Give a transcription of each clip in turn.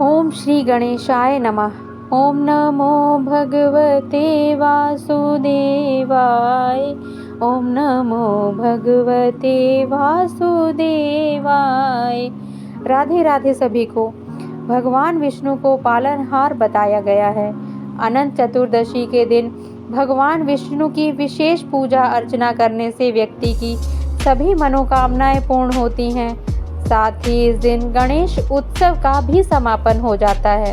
ओम श्री गणेशाय नमः। ओम नमो भगवते वासुदेवाय। ओम नमो भगवते वासुदेवाय। राधे राधे सभी को। भगवान विष्णु को पालनहार बताया गया है। अनंत चतुर्दशी के दिन भगवान विष्णु की विशेष पूजा अर्चना करने से व्यक्ति की सभी मनोकामनाएं पूर्ण होती हैं। साथ ही इस दिन गणेश उत्सव का भी समापन हो जाता है।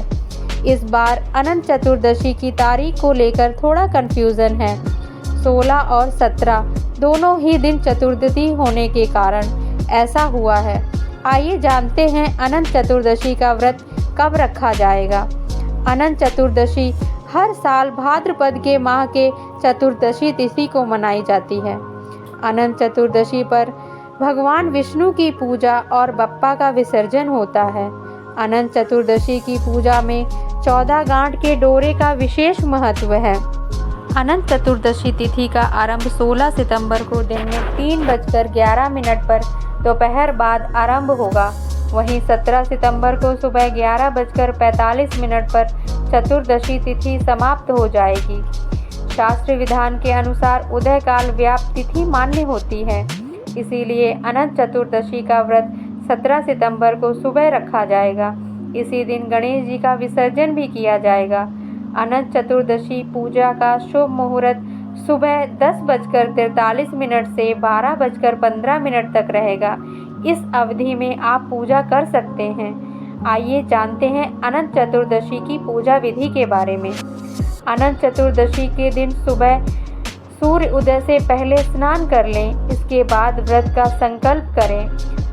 इस बार अनंत चतुर्दशी की तारीख को लेकर थोड़ा कंफ्यूजन है। 16 और 17 दोनों ही दिन चतुर्दशी होने के कारण ऐसा हुआ है। आइए जानते हैं अनंत चतुर्दशी का व्रत कब रखा जाएगा। अनंत चतुर्दशी हर साल भाद्रपद के माह के चतुर्दशी तिथि को मनाई जाती है। अनंत चतुर्दशी पर भगवान विष्णु की पूजा और बप्पा का विसर्जन होता है। अनंत चतुर्दशी की पूजा में 14 गांठ के डोरे का विशेष महत्व है। अनंत चतुर्दशी तिथि का आरंभ 16 सितंबर को दिन में 3:11 पर दोपहर बाद आरंभ होगा। वहीं 17 सितंबर को सुबह 11:45 पर चतुर्दशी तिथि समाप्त हो जाएगी। शास्त्र विधान के अनुसार उदयकाल व्याप्त तिथि मान्य होती है, इसीलिए अनंत चतुर्दशी का व्रत 17 सितंबर को सुबह रखा जाएगा। इसी दिन गणेश जी का विसर्जन भी किया जाएगा। अनंत चतुर्दशी पूजा का शुभ मुहूर्त सुबह 10:43 से 12:15 तक रहेगा। इस अवधि में आप पूजा कर सकते हैं। आइए जानते हैं अनंत चतुर्दशी की पूजा विधि के बारे में। अनंत चतुर्दशी के दिन सुबह सूर्य उदय से पहले स्नान कर लें। इसके बाद व्रत का संकल्प करें।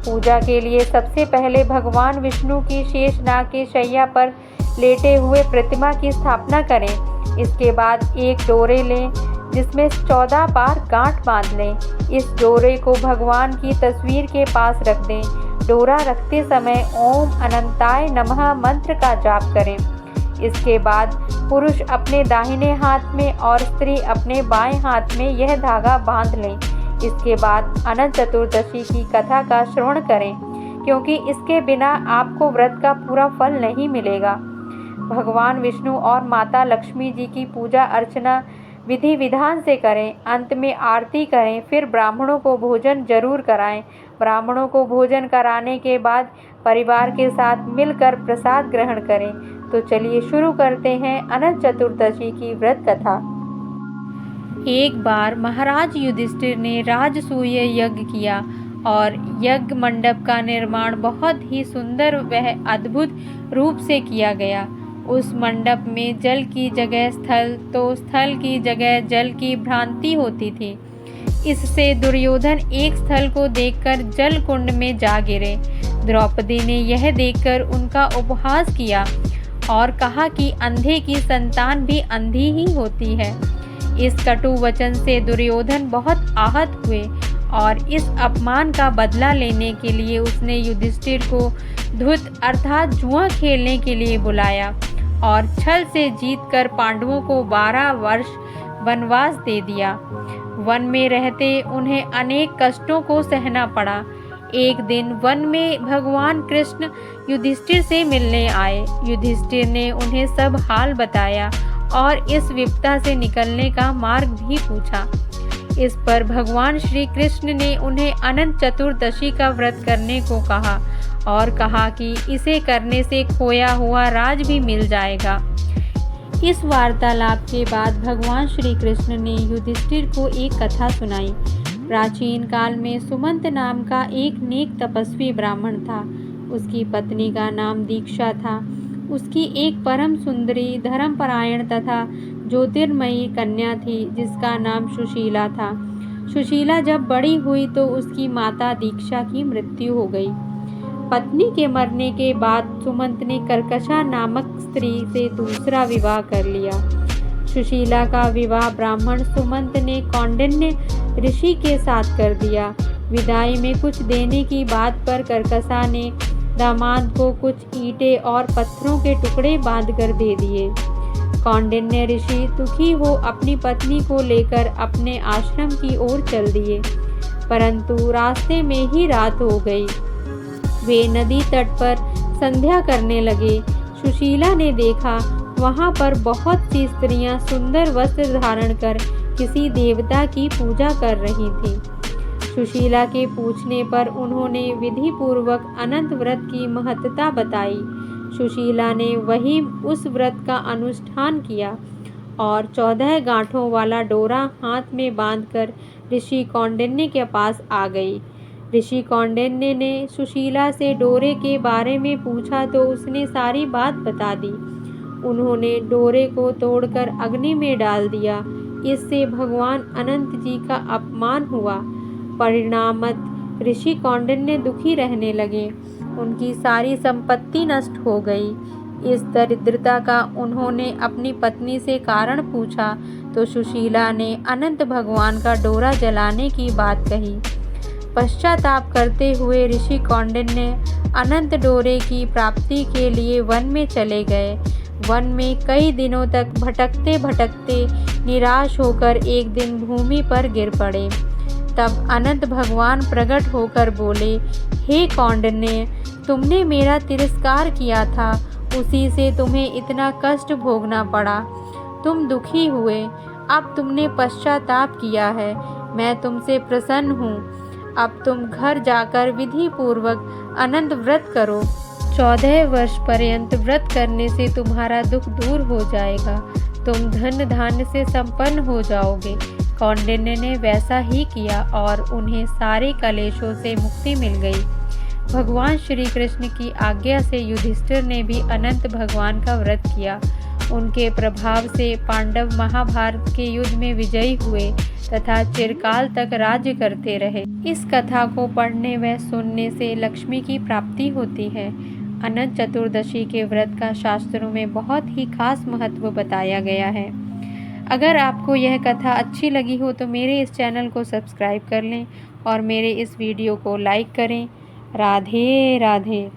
पूजा के लिए सबसे पहले भगवान विष्णु की शेषनाग के शैया पर लेटे हुए प्रतिमा की स्थापना करें। इसके बाद एक डोरे लें जिसमें 14 बार गांठ बांध लें। इस डोरे को भगवान की तस्वीर के पास रख दें। डोरा रखते समय ओम अनंताय नमः मंत्र का जाप करें। इसके बाद पुरुष अपने दाहिने हाथ में और स्त्री अपने बाएं हाथ में यह धागा बांध लें। इसके बाद अनंत चतुर्दशी की कथा का श्रवण करें, क्योंकि इसके बिना आपको व्रत का पूरा फल नहीं मिलेगा। भगवान विष्णु और माता लक्ष्मी जी की पूजा अर्चना विधि विधान से करें। अंत में आरती करें, फिर ब्राह्मणों को भोजन जरूर कराएं। ब्राह्मणों को भोजन कराने के बाद परिवार के साथ मिलकर प्रसाद ग्रहण करें। तो चलिए शुरू करते हैं अनंत चतुर्दशी की व्रत कथा। एक बार महाराज युधिष्ठिर ने राजसूय यज्ञ किया और यज्ञ मंडप का निर्माण बहुत ही सुंदर व अद्भुत रूप से किया गया। उस मंडप में जल की जगह स्थल तो स्थल की जगह जल की भ्रांति होती थी। इससे दुर्योधन एक स्थल को देखकर जल कुंड में जा गिरे। द्रौपदी ने यह देखकर उनका उपहास किया और कहा कि अंधे की संतान भी अंधी ही होती है। इस कटु वचन से दुर्योधन बहुत आहत हुए और इस अपमान का बदला लेने के लिए उसने युधिष्ठिर को धुत अर्थात जुआ खेलने के लिए बुलाया और छल से जीतकर पांडवों को 12 वर्ष वनवास दे दिया। वन में रहते उन्हें अनेक कष्टों को सहना पड़ा। एक दिन वन में भगवान कृष्ण युधिष्ठिर से मिलने आए। युधिष्ठिर ने उन्हें सब हाल बताया और इस विपदा से निकलने का मार्ग भी पूछा। इस पर भगवान श्री कृष्ण ने उन्हें अनंत चतुर्दशी का व्रत करने को कहा और कहा कि इसे करने से खोया हुआ राज भी मिल जाएगा। इस वार्तालाप के बाद भगवान श्री कृष्ण ने युधिष्ठिर को एक कथा सुनाई। प्राचीन काल में सुमंत नाम का एक नेक तपस्वी ब्राह्मण था। उसकी पत्नी का नाम दीक्षा था। उसकी एक परम सुंदरी धर्मपरायण तथा ज्योतिर्मयी कन्या थी जिसका नाम सुशीला था। सुशीला जब बड़ी हुई तो उसकी माता दीक्षा की मृत्यु हो गई। पत्नी के मरने के बाद सुमंत ने कर्कशा नामक स्त्री से दूसरा विवाह कर लिया। सुशीला का विवाह ब्राह्मण सुमंत ने कौंडिन्य ऋषि के साथ कर दिया। विदाई में कुछ देने की बात पर कर्कशा ने दामाद को कुछ ईंटें और पत्थरों के टुकड़े बांधकर दे दिए। कौंडिन्य ऋषि दुखी हो अपनी पत्नी को लेकर अपने आश्रम की ओर चल दिए, परंतु रास्ते में ही रात हो गई। वे नदी तट पर संध्या करने लगे। सुशीला ने देखा वहाँ पर बहुत सी स्त्रियां सुंदर वस्त्र धारण कर किसी देवता की पूजा कर रही थीं। सुशीला के पूछने पर उन्होंने विधि पूर्वक अनंत व्रत की महत्ता बताई। सुशीला ने वही उस व्रत का अनुष्ठान किया और 14 गांठों वाला डोरा हाथ में बांधकर ऋषि कौंडिन्य के पास आ गई। ऋषि कौंडिन्य ने सुशीला से डोरे के बारे में पूछा तो उसने सारी बात बता दी। उन्होंने डोरे को तोड़कर अग्नि में डाल दिया। इससे भगवान अनंत जी का अपमान हुआ। परिणामत ऋषि कौंडिन्य दुखी रहने लगे। उनकी सारी संपत्ति नष्ट हो गई। इस दरिद्रता का उन्होंने अपनी पत्नी से कारण पूछा तो सुशीला ने अनंत भगवान का डोरा जलाने की बात कही। पश्चाताप करते हुए ऋषि कौंडिन्य अनंत डोरे की प्राप्ति के लिए वन में चले गए। वन में कई दिनों तक भटकते भटकते निराश होकर एक दिन भूमि पर गिर पड़े। तब अनंत भगवान प्रकट होकर बोले, हे कौंडिन्य, तुमने मेरा तिरस्कार किया था, उसी से तुम्हें इतना कष्ट भोगना पड़ा। तुम दुखी हुए, अब तुमने पश्चाताप किया है। मैं तुमसे प्रसन्न हूँ। अब तुम घर जाकर विधि पूर्वक अनंत व्रत करो। 14 वर्ष पर्यंत व्रत करने से तुम्हारा दुख दूर हो जाएगा। तुम धन धान्य से संपन्न हो जाओगे। कौंडिन्य ने वैसा ही किया और उन्हें सारे कलेशों से मुक्ति मिल गई। भगवान श्री कृष्ण की आज्ञा से युधिष्ठिर ने भी अनंत भगवान का व्रत किया। उनके प्रभाव से पांडव महाभारत के युद्ध में विजयी हुए तथा चिरकाल तक राज्य करते रहे। इस कथा को पढ़ने व सुनने से लक्ष्मी की प्राप्ति होती है। अनंत चतुर्दशी के व्रत का शास्त्रों में बहुत ही खास महत्व बताया गया है। अगर आपको यह कथा अच्छी लगी हो तो मेरे इस चैनल को सब्सक्राइब कर लें और मेरे इस वीडियो को लाइक करें। राधे राधे।